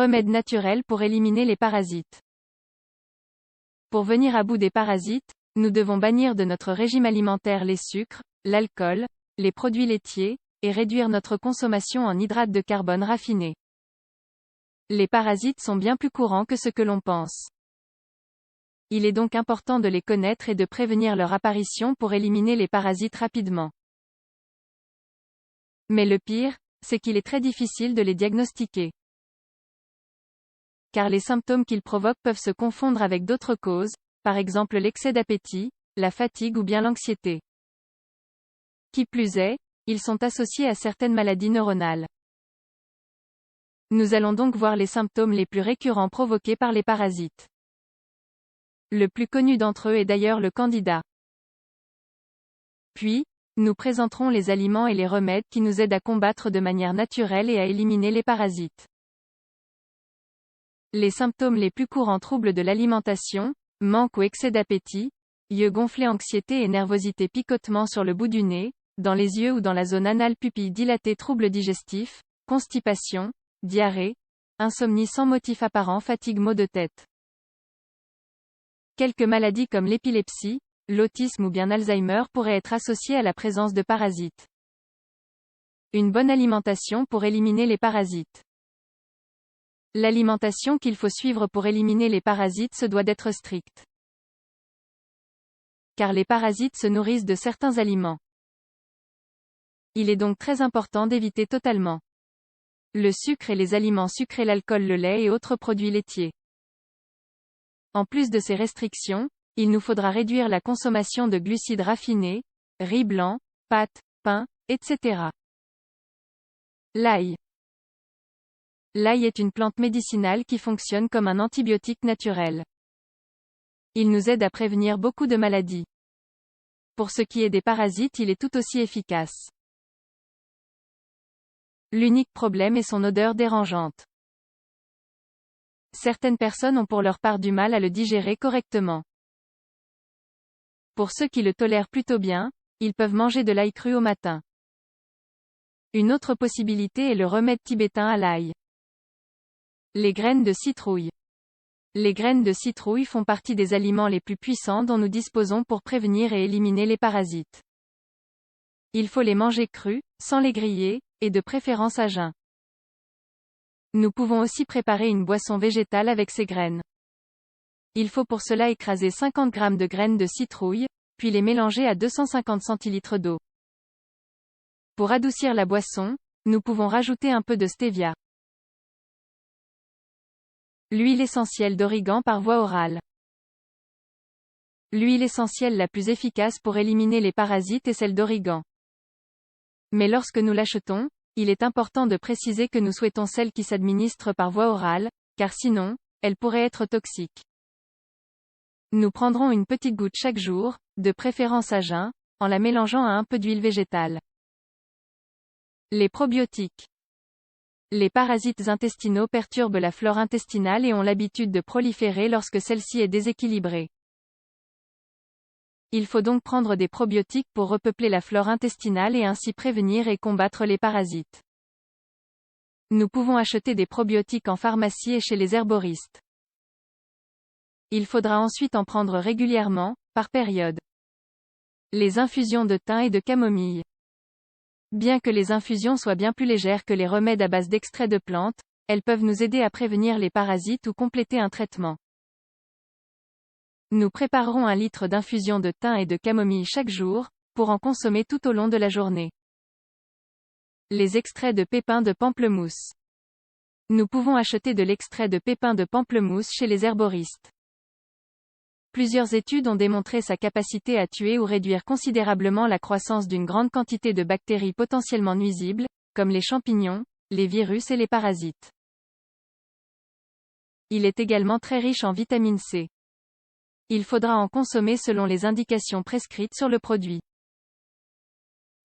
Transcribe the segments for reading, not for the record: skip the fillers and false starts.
Remède naturel pour éliminer les parasites. Pour venir à bout des parasites, nous devons bannir de notre régime alimentaire les sucres, l'alcool, les produits laitiers, et réduire notre consommation en hydrates de carbone raffinés. Les parasites sont bien plus courants que ce que l'on pense. Il est donc important de les connaître et de prévenir leur apparition pour éliminer les parasites rapidement. Mais le pire, c'est qu'il est très difficile de les diagnostiquer. Car les symptômes qu'ils provoquent peuvent se confondre avec d'autres causes, par exemple l'excès d'appétit, la fatigue ou bien l'anxiété. Qui plus est, ils sont associés à certaines maladies neuronales. Nous allons donc voir les symptômes les plus récurrents provoqués par les parasites. Le plus connu d'entre eux est d'ailleurs le candida. Puis, nous présenterons les aliments et les remèdes qui nous aident à combattre de manière naturelle et à éliminer les parasites. Les symptômes les plus courants: troubles de l'alimentation, manque ou excès d'appétit, yeux gonflés, anxiété et nervosité, picotement sur le bout du nez, dans les yeux ou dans la zone anale, pupilles dilatées, troubles digestifs, constipation, diarrhée, insomnie sans motif apparent, fatigue, maux de tête. Quelques maladies comme l'épilepsie, l'autisme ou bien Alzheimer pourraient être associées à la présence de parasites. Une bonne alimentation pour éliminer les parasites. L'alimentation qu'il faut suivre pour éliminer les parasites se doit d'être stricte. Car les parasites se nourrissent de certains aliments. Il est donc très important d'éviter totalement le sucre et les aliments sucrés, l'alcool, le lait et autres produits laitiers. En plus de ces restrictions, il nous faudra réduire la consommation de glucides raffinés, riz blanc, pâtes, pain, etc. L'ail. L'ail est une plante médicinale qui fonctionne comme un antibiotique naturel. Il nous aide à prévenir beaucoup de maladies. Pour ce qui est des parasites, il est tout aussi efficace. L'unique problème est son odeur dérangeante. Certaines personnes ont pour leur part du mal à le digérer correctement. Pour ceux qui le tolèrent plutôt bien, ils peuvent manger de l'ail cru au matin. Une autre possibilité est le remède tibétain à l'ail. Les graines de citrouille. Les graines de citrouille font partie des aliments les plus puissants dont nous disposons pour prévenir et éliminer les parasites. Il faut les manger crus, sans les griller, et de préférence à jeun. Nous pouvons aussi préparer une boisson végétale avec ces graines. Il faut pour cela écraser 50 g de graines de citrouille, puis les mélanger à 250 centilitres d'eau. Pour adoucir la boisson, nous pouvons rajouter un peu de stevia. L'huile essentielle d'origan par voie orale. L'huile essentielle la plus efficace pour éliminer les parasites est celle d'origan. Mais lorsque nous l'achetons, il est important de préciser que nous souhaitons celle qui s'administre par voie orale, car sinon, elle pourrait être toxique. Nous prendrons une petite goutte chaque jour, de préférence à jeun, en la mélangeant à un peu d'huile végétale. Les probiotiques. Les parasites intestinaux perturbent la flore intestinale et ont l'habitude de proliférer lorsque celle-ci est déséquilibrée. Il faut donc prendre des probiotiques pour repeupler la flore intestinale et ainsi prévenir et combattre les parasites. Nous pouvons acheter des probiotiques en pharmacie et chez les herboristes. Il faudra ensuite en prendre régulièrement, par période. Les infusions de thym et de camomille. Bien que les infusions soient bien plus légères que les remèdes à base d'extraits de plantes, elles peuvent nous aider à prévenir les parasites ou compléter un traitement. Nous préparerons 1 litre d'infusion de thym et de camomille chaque jour, pour en consommer tout au long de la journée. Les extraits de pépins de pamplemousse. Nous pouvons acheter de l'extrait de pépins de pamplemousse chez les herboristes. Plusieurs études ont démontré sa capacité à tuer ou réduire considérablement la croissance d'une grande quantité de bactéries potentiellement nuisibles, comme les champignons, les virus et les parasites. Il est également très riche en vitamine C. Il faudra en consommer selon les indications prescrites sur le produit.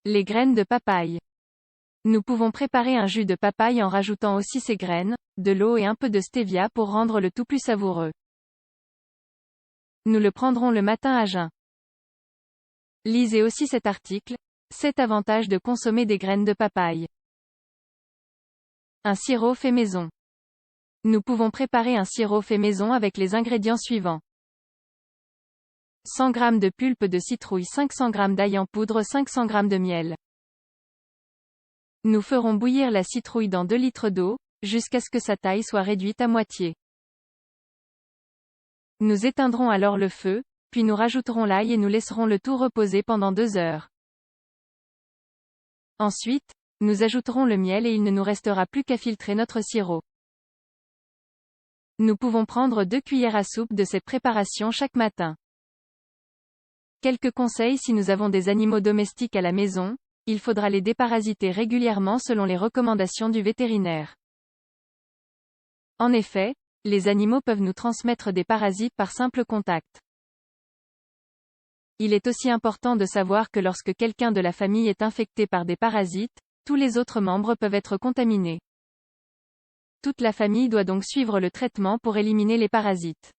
Les graines de papaye. Nous pouvons préparer un jus de papaye en rajoutant aussi ces graines, de l'eau et un peu de stevia pour rendre le tout plus savoureux. Nous le prendrons le matin à jeun. Lisez aussi cet article, 7 avantages de consommer des graines de papaye. Un sirop fait maison. Nous pouvons préparer un sirop fait maison avec les ingrédients suivants. 100 g de pulpe de citrouille, 500 g d'ail en poudre, 500 g de miel. Nous ferons bouillir la citrouille dans 2 litres d'eau, jusqu'à ce que sa taille soit réduite à moitié. Nous éteindrons alors le feu, puis nous rajouterons l'ail et nous laisserons le tout reposer pendant 2 heures. Ensuite, nous ajouterons le miel et il ne nous restera plus qu'à filtrer notre sirop. Nous pouvons prendre 2 cuillères à soupe de cette préparation chaque matin. Quelques conseils: si nous avons des animaux domestiques à la maison, il faudra les déparasiter régulièrement selon les recommandations du vétérinaire. En effet, les animaux peuvent nous transmettre des parasites par simple contact. Il est aussi important de savoir que lorsque quelqu'un de la famille est infecté par des parasites, tous les autres membres peuvent être contaminés. Toute la famille doit donc suivre le traitement pour éliminer les parasites.